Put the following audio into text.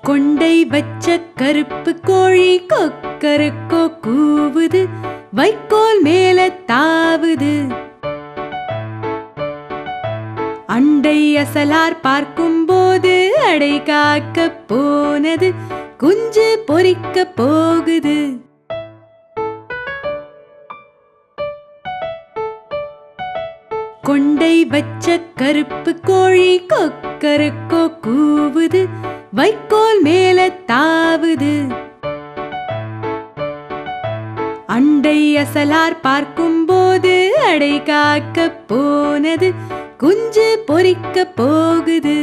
கொண்டை வச்ச கருப்பு கோழி கொக்கரக்கோ கூவுது, வைக்கோல் மேல தாவுது. அண்டை அசலார் பார்க்கும்போது அடை காக்க போனது, குஞ்சு பொரிக்க போகுது. கொண்டை வச்ச கருப்பு கோழி கொக்கரக்கோ கூவுது, வைக்கோல் மேல தாவுது. அண்டை அசலார் பார்க்கும்போது அடை காக்க போனது, குஞ்சு பொரிக்க போகுது.